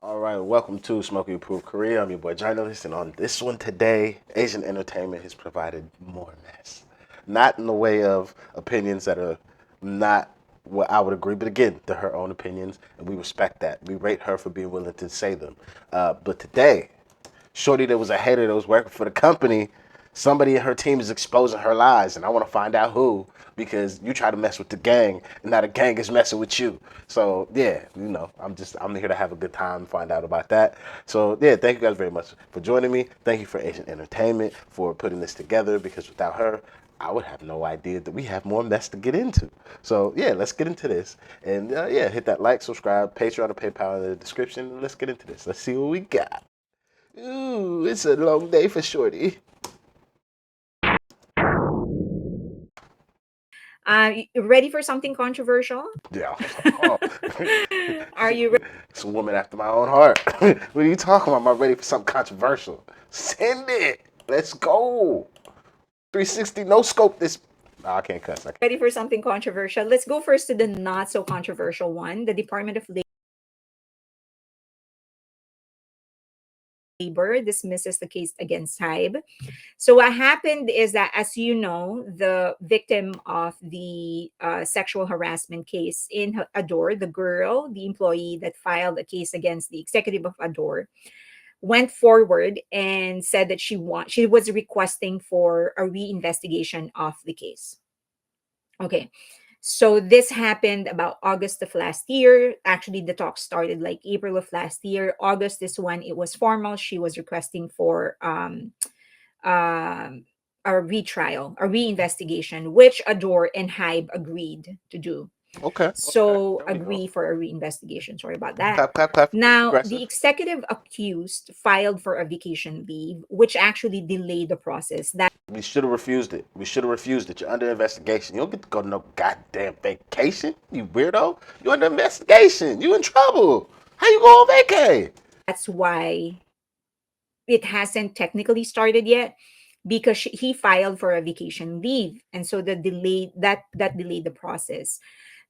All right, welcome to Smokey Approved Korea. I'm your boy Journalist, and on this one today, Asian Entertainment has provided more mess. Not in the way of opinions that are not what I would agree, but again, they're her own opinions, and we respect that. We rate her for being willing to say them. But today, Shorty that was a hater that was working for the company, somebody in her team is exposing her lies, and I want to find out who because you try to mess with the gang, and now the gang is messing with you. So yeah, I'm here to have a good time and find out about that. So yeah, thank you guys very much for joining me. Thank you for Asian Entertainment for putting this together because without her, I would have no idea that we have more mess to get into. So yeah, let's get into this. And yeah, hit that like, subscribe, Patreon or PayPal in the description. And let's get into this. Let's see what we got. Ooh, it's a long day for Shorty. Ready for something controversial? Yeah. Oh. Are you ready? It's a woman after my own heart. What are you talking about? Am I ready for something controversial? Send it. Let's go. 360 no scope this. Nah, I can't cuss. Ready for something controversial? Let's go first to the not so controversial one. The Department of Labor dismisses the case against Hybe. So what happened is that, as you know, the victim of the sexual harassment case in Adore, the girl, the employee that filed a case against the executive of Adore, went forward and said that she was requesting for a reinvestigation of the case. Okay. So this happened about August of last year. Actually, the talk started like April of last year. August is when it was formal. She was requesting for um, a retrial, a reinvestigation, which Adore and Hybe agreed to do. Okay. Okay. So There we go. agree for a reinvestigation. Sorry about that. Clap, clap, clap for being Now, the progressive. executive accused filed for a vacation leave, which actually delayed the process. That We should have refused it. We should have refused it. You're under investigation. You don't get to go to no goddamn vacation. You weirdo. You're under investigation. You in trouble. How you go on vacay? that's why it hasn't technically started yet because he filed for a vacation leave, and so the delay that delayed the process.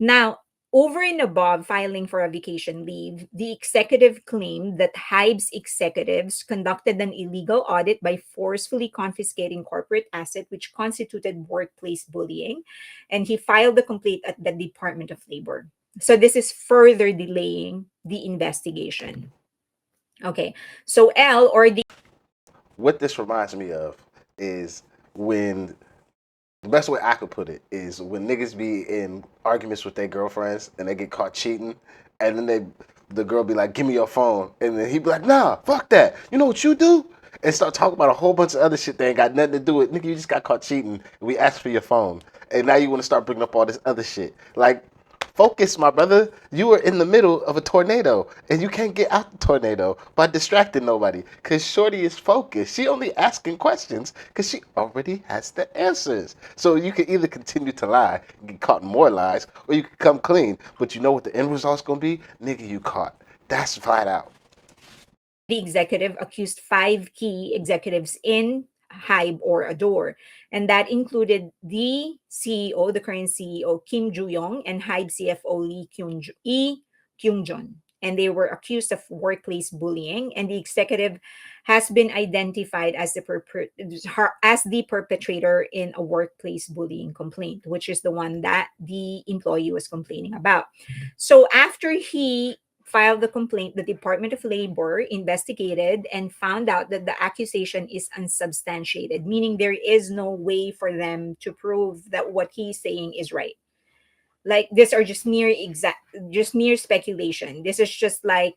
Now, over and above filing for a vacation leave, the executive claimed that Hybe's executives conducted an illegal audit by forcefully confiscating corporate asset, which constituted workplace bullying, and he filed the complaint at the Department of Labor. So this is further delaying the investigation. Okay, so L or the What this reminds me of is when the best way I could put it is when niggas be in arguments with their girlfriends and they get caught cheating, and then the girl be like, "Give me your phone," and then he be like, "Nah, fuck that. You know what you do?" And start talking about a whole bunch of other shit that ain't got nothing to do with nigga. You just got caught cheating. And we asked for your phone, and now you want to start bringing up all this other shit. Like, focus, my brother. You are in the middle of a tornado, and you can't get out the tornado by distracting nobody. Cause Shorty is focused. She only asking questions because she already has the answers. So you can either continue to lie, and get caught in more lies, or you can come clean. But you know what the end result's gonna be? Nigga, you caught. That's flat out. executive accused five key executives in Hybe or Adore, and that included the CEO, the current CEO Kim Joo Young, and Hybe CFO Lee Kyung Jun. And they were accused of workplace bullying, and the executive has been identified as as the perpetrator in a workplace bullying complaint, which is the one that the employee was complaining about. So after he filed the complaint, the Department of Labor investigated and found out that the accusation is unsubstantiated, meaning there is no way for them to prove that what he's saying is right. Like these are just mere speculation. This is just like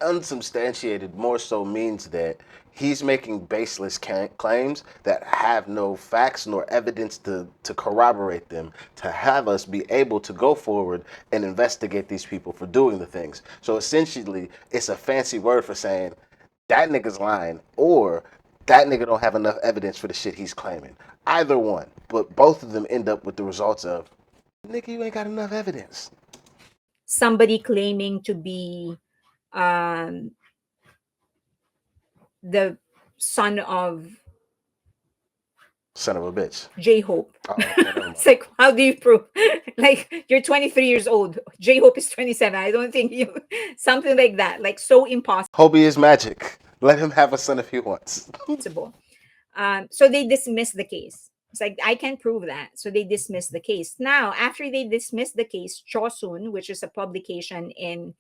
Unsubstantiated more so means that he's making baseless claims that have no facts nor evidence to corroborate them to have us be able to go forward and investigate these people for doing the things. So essentially, it's a fancy word for saying that nigga's lying or that nigga don't have enough evidence for the shit he's claiming. Either one, but both of them end up with the results of nigga, you ain't got enough evidence. somebody claiming to be um, the son of Son of a bitch. J-Hope. Oh, okay, never It's mind. like, how do you prove? Like, you're 23 years old. J-Hope is 27. I don't think you, something like that. Like, so Hobie is magic. Let him have a son if he wants. impossible. So they dismissed the case. It's like, I can't prove that. So they dismissed the case. Now, after they dismissed the case, Chosun, which is a publication in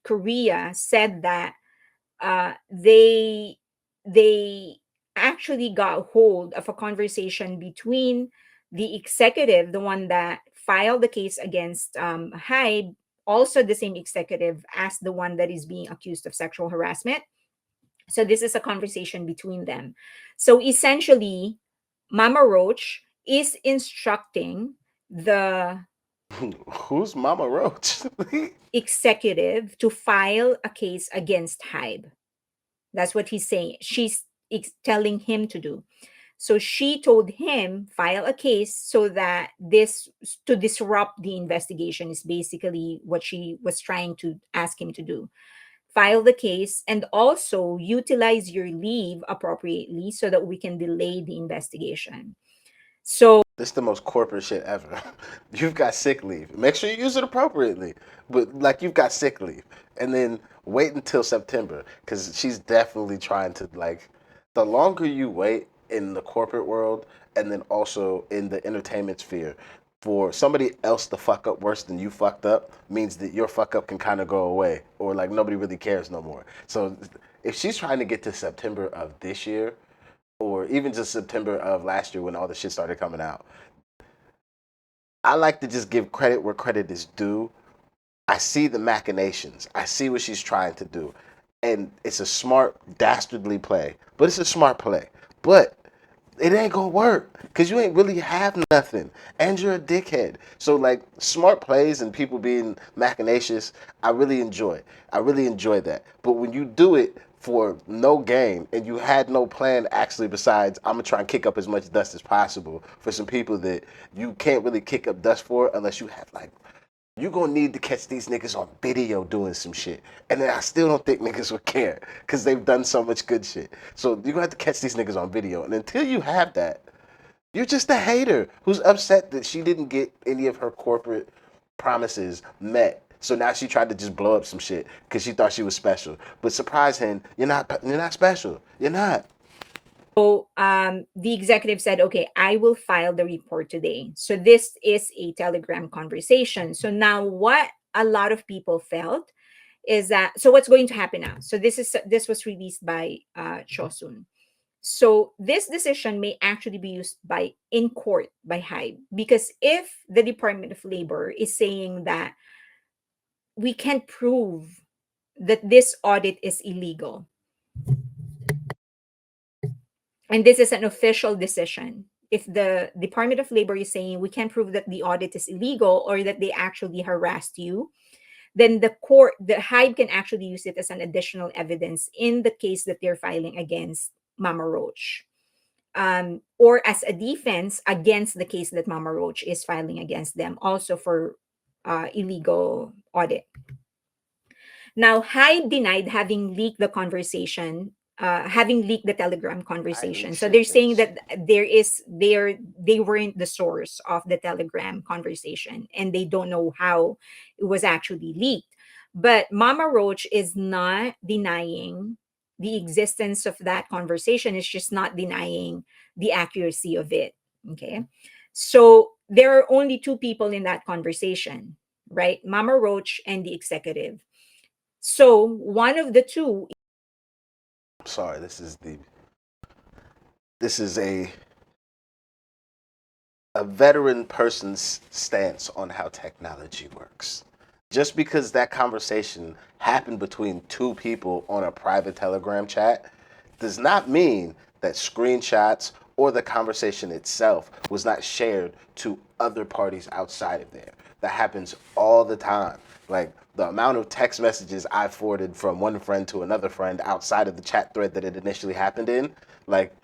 Korea, said that they actually got hold of a conversation between the executive, the one that filed the case against Hyde, also the same executive as the one that is being accused of sexual harassment. So this is a conversation between them. So essentially, Mama Roach is instructing the Who's Mama Roach? executive to file a case against Hyde. That's what he's saying. She's telling him to do. So she told him file a case so that this to disrupt the investigation is basically what she was trying to ask him to do. File the case and also utilize your leave appropriately so that we can delay the investigation. So This is the most corporate shit ever. You've got sick leave. Make sure you use it appropriately. But like you've got sick leave. And then wait until September. Cause she's definitely trying to like the longer you wait in the corporate world and then also in the entertainment sphere, for somebody else to fuck up worse than you fucked up means that your fuck up can kind of go away or like nobody really cares no more. So if she's trying to get to September of this year, or even just September of last year when all the shit started coming out. I like to just give credit where credit is due. I see the machinations. I see what she's trying to do. And it's a smart, dastardly play. But it's a smart play. But it ain't gonna work because you ain't really have nothing and you're a dickhead. So like smart plays and people being machinacious, I really enjoy that. But when you do it for no gain and you had no plan actually besides I'm gonna try and kick up as much dust as possible for some people that you can't really kick up dust for unless you have like you gonna need to catch these niggas on video doing some shit. And then I still don't think niggas would care because they've done so much good shit. So you're gonna have to catch these niggas on video. And until you have that, you're just a hater who's upset that she didn't get any of her corporate promises met. So now she tried to just blow up some shit because she thought she was special. But surprise him, you're not special. You're not. the executive said, okay, I will file the report today. So this is a Telegram conversation. So now what a lot of people felt is that, so what's going to happen now? So this was released by Chosun. So this decision may actually be used by in court by Hyde, because if the Department of Labor is saying that we can't prove that this audit is illegal, and this is an official decision, if the Department of Labor is saying we can't prove that the audit is illegal or that they actually harassed you, then the Hyde can actually use it as an additional evidence in the case that they're filing against Mama Roach, or as a defense against the case that Mama Roach is filing against them, also for illegal audit. Now, Hyde denied having leaked the conversation, having leaked the Telegram I leak conversation. So they're shit, saying bitch. that they weren't the source of the Telegram conversation, and they don't know how it was actually leaked. But Mama Roach is not denying the existence of that conversation. It's just not denying the accuracy of it. Okay. So there are only two people in that conversation, right? Mama Roach and the executive. So one of the two. I'm sorry, this is a veteran person's stance on how technology works. Just because that conversation happened between two people on a private Telegram chat does not mean that screenshots or the conversation itself was not shared to other parties outside of there. That happens all the time. Like the amount of text messages I forwarded from one friend to another friend outside of the chat thread that it initially happened in, like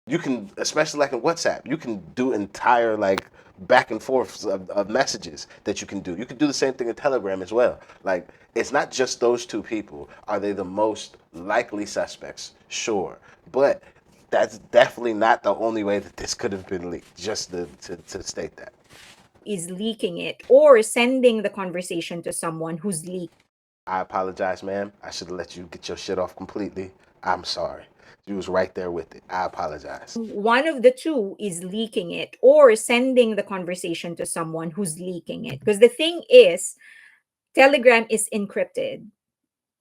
you can, especially like in WhatsApp, you can do entire like back and forths of messages that you can do. You can do the same thing in Telegram as well. Like it's not just those two people. Are they the most likely suspects? Sure, but That's definitely not the only way that this could have been leaked. Just to state that. Is leaking it or sending the conversation to someone who's leaking I apologize, ma'am. I should have let you get your shit off completely. I'm sorry. You was right there with it. I apologize. one of the two is leaking it or sending the conversation to someone who's leaking it, because the thing is Telegram is encrypted,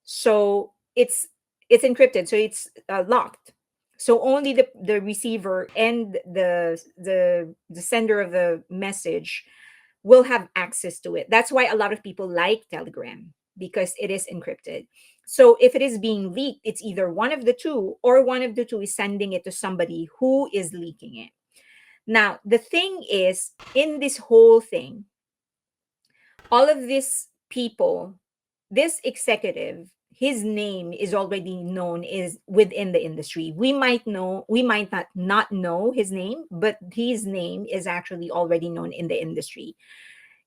so it's encrypted, so it's locked, so only the receiver and the sender of the message will have access to it. That's why a lot of people like Telegram, because it is encrypted. So if it is being leaked, it's either one of the two, or one of the two is sending it to somebody who is leaking it. Now, the thing is, in this whole thing, all of these people, this executive, his name is already known is within the industry. We might not know his name, but his name is actually already known in the industry.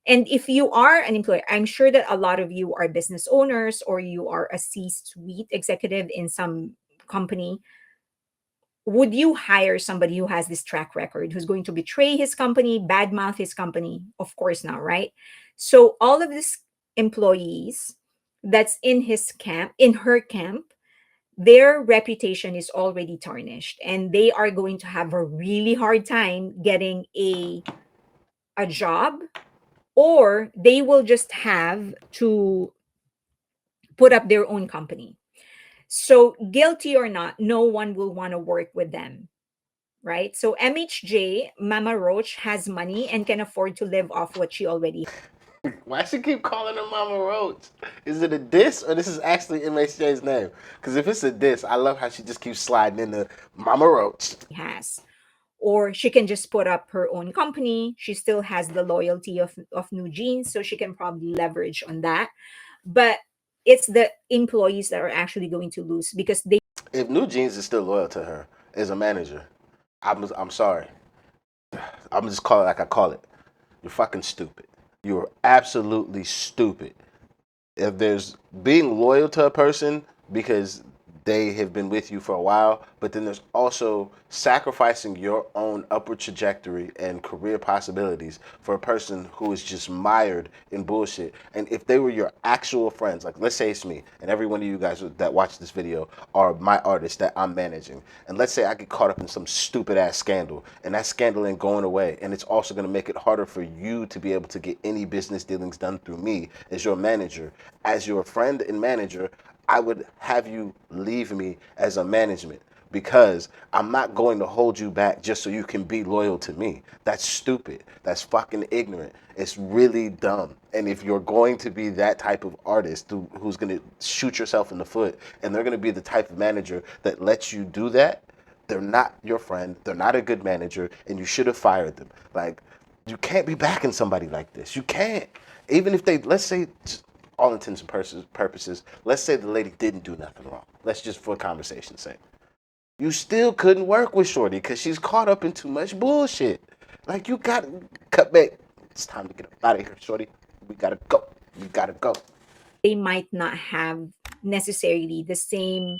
And if you are an employer, I'm sure that a lot of you are business owners, or you are a C-suite executive in some company. Would you hire somebody who has this track record, who's going to betray his company, badmouth his company? Of course not, right? So all of these employees that's in his camp, in her camp, their reputation is already tarnished, and they are going to have a really hard time getting a job, or they will just have to put up their own company. So, guilty or not, no one will want to work with them, right? So, MHJ, Mama Roach, has money and can afford to live off what she already Why she keep calling her Mama Roach? Is it a diss or this is actually MHJ's name? Because if it's a diss, I love how she just keeps sliding into Mama Roach. has. Or she can just put up her own company. She still has the loyalty of New Jeans, so she can probably leverage on that. But it's the employees that are actually going to lose, because they If New Jeans is still loyal to her as a manager, I'm sorry. I'm just call it like I call it. You're fucking stupid. You're absolutely stupid. If there's being loyal to a person because they have been with you for a while, but then there's also sacrificing your own upward trajectory and career possibilities for a person who is just mired in bullshit. And if they were your actual friends, like let's say it's me and every one of you guys that watch this video are my artists that I'm managing, and let's say I get caught up in some stupid ass scandal, and that scandal ain't going away, and it's also going to make it harder for you to be able to get any business dealings done through me as your manager, as your friend and manager, I would have you leave me as a management, because I'm not going to hold you back just so you can be loyal to me. That's stupid. That's fucking ignorant. It's really dumb. And if you're going to be that type of artist who's going to shoot yourself in the foot, and they're going to be the type of manager that lets you do that, they're not your friend. They're not a good manager, and you should have fired them. Like, you can't be backing somebody like this. You can't. Even if they, let's say, all intents and purposes, let's say the lady didn't do nothing wrong. Let's just, for conversation's sake, you still couldn't work with Shorty because she's caught up in too much bullshit. Like, you gotta cut back. It's time to get out of here, Shorty. We gotta go. We gotta go. might not have necessarily the same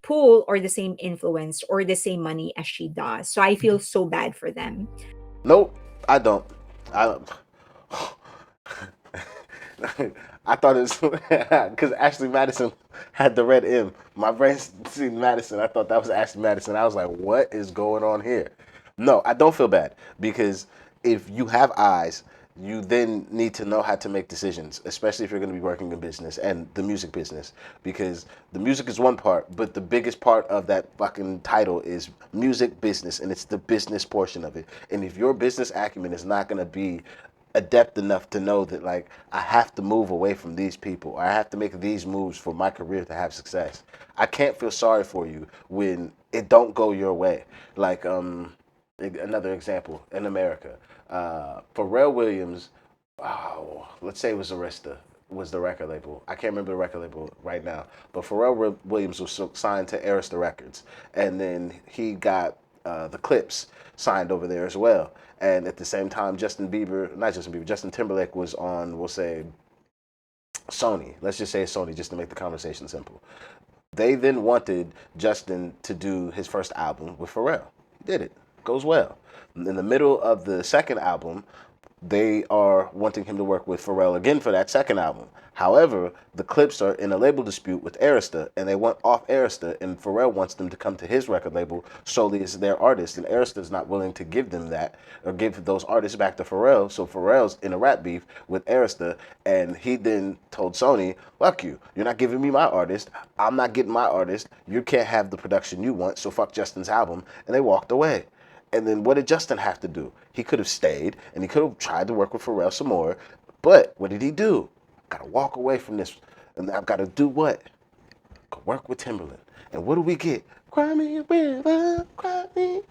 pull or the same influence or the same money as she does. So I feel so bad for them. Nope, I don't. I don't. I thought it was because Ashley Madison had the red M. My brain seen Madison. I thought that was Ashley Madison. I was like, what is going on here? No, I don't feel bad, because if you have eyes, you then need to know how to make decisions, especially if you're going to be working in business and the music business, because the music is one part, but the biggest part of that fucking title is music business, and it's the business portion of it. And if your business acumen is not going to be adept enough to know that, like, I have to move away from these people, or I have to make these moves for my career to have success, I can't feel sorry for you when it don't go your way. Like, another example in America, Pharrell Williams, oh, let's say it was Arista, was the record label. I can't remember the record label right now, but Pharrell Williams was signed to Arista Records, and then he got the Clips signed over there as well. And at the same time, Justin Timberlake was on, we'll say, Sony. Let's just say Sony, just to make the conversation simple. They then wanted Justin to do his first album with Pharrell. He did it. Goes well. In the middle of the second album, they are wanting him to work with Pharrell again for that second album. However, the Clips are in a label dispute with Arista, and they want off Arista, and Pharrell wants them to come to his record label solely as their artist, and Arista is not willing to give them that or give those artists back to Pharrell. So Pharrell's in a rap beef with Arista, and he then told Sony, "Fuck you! You're not giving me my artist. I'm not getting my artist. You can't have the production you want. So fuck Justin's album." And they walked away. And then what did Justin have to do? He could have stayed and he could have tried to work with Pharrell some more. But what did he do? Got to walk away from this. And I've got to do what? Go work with Timberland. And what do we get? Cry me a river, cry me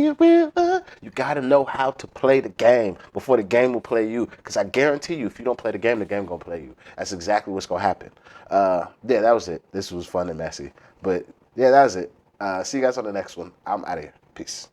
a river. You got to know how to play the game before the game will play you. Because I guarantee you, if you don't play the game going to play you. That's exactly what's going to happen. Yeah, that was it. This was fun and messy. But yeah, that was it. See you guys on the next one. I'm out of here. Peace.